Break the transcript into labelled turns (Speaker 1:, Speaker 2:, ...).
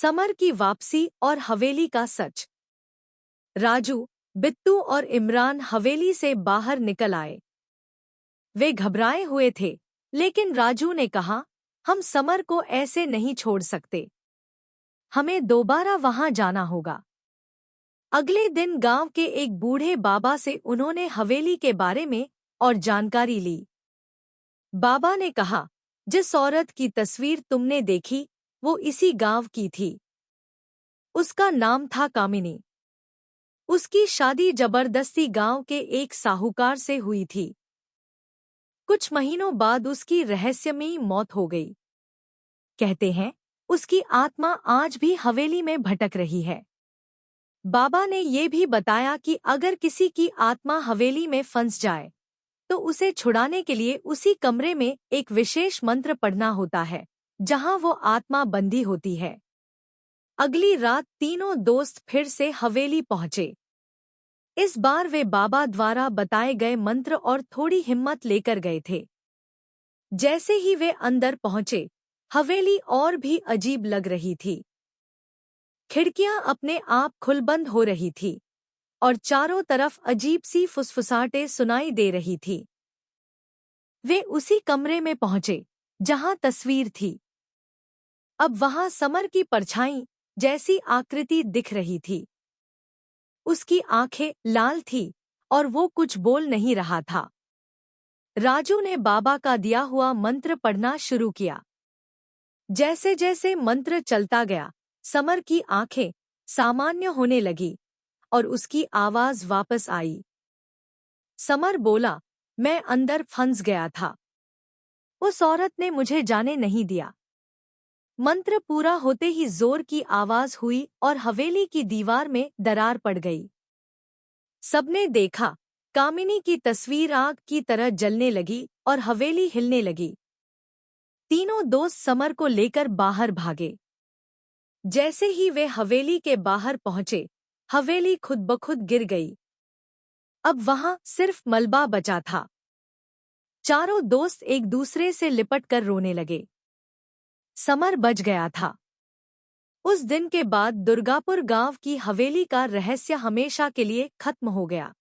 Speaker 1: Summer की वापसी और हवेली का सच। राजू, बिट्टू और इमरान हवेली से बाहर निकल आए। वे घबराए हुए थे, लेकिन राजू ने कहा, हम समर को ऐसे नहीं छोड़ सकते। हमें दोबारा वहां जाना होगा। अगले दिन गांव के एक बूढ़े बाबा से उन्होंने हवेली के बारे में और जानकारी ली। बाबा ने कहा, जिस औरत की तस्वीर तुमने देखी, वो इसी गांव की थी। उसका नाम था कामिनी। उसकी शादी जबरदस्ती गांव के एक साहूकार से हुई थी। कुछ महीनों बाद उसकी रहस्यमयी मौत हो गई। कहते हैं, उसकी आत्मा आज भी हवेली में भटक रही है। बाबा ने ये भी बताया कि अगर किसी की आत्मा हवेली में फंस जाए, तो उसे छुड़ाने के लिए उसी कमरे में एक विशेष मंत्र पढ़ना होता है, जहां वो आत्मा बंदी होती है। अगली रात तीनों दोस्त फिर से हवेली पहुंचे। इस बार वे बाबा द्वारा बताए गए मंत्र और थोड़ी हिम्मत लेकर गए थे। जैसे ही वे अंदर पहुंचे, हवेली और भी अजीब लग रही थी। खिड़कियां अपने आप खुलबंद हो रही थी और चारों तरफ अजीब सी फुसफुसाहटें सुनाई दे रही थी। वे उसी कमरे में पहुंचे जहां तस्वीर थी। अब वहां समर की परछाई जैसी आकृति दिख रही थी। उसकी आंखें लाल थी और वो कुछ बोल नहीं रहा था। राजू ने बाबा का दिया हुआ मंत्र पढ़ना शुरू किया। जैसे जैसे मंत्र चलता गया, समर की आंखें सामान्य होने लगी और उसकी आवाज वापस आई। समर बोला, मैं अंदर फंस गया था। उस औरत ने मुझे जाने नहीं दिया। मंत्र पूरा होते ही जोर की आवाज हुई और हवेली की दीवार में दरार पड़ गई। सबने देखा, कामिनी की तस्वीर आग की तरह जलने लगी और हवेली हिलने लगी। तीनों दोस्त समर को लेकर बाहर भागे। जैसे ही वे हवेली के बाहर पहुंचे, हवेली खुद ब खुद गिर गई। अब वहां सिर्फ मलबा बचा था। चारों दोस्त एक दूसरे से लिपट कर रोने लगे। समर बच गया था। उस दिन के बाद दुर्गापुर गांव की हवेली का रहस्य हमेशा के लिए खत्म हो गया।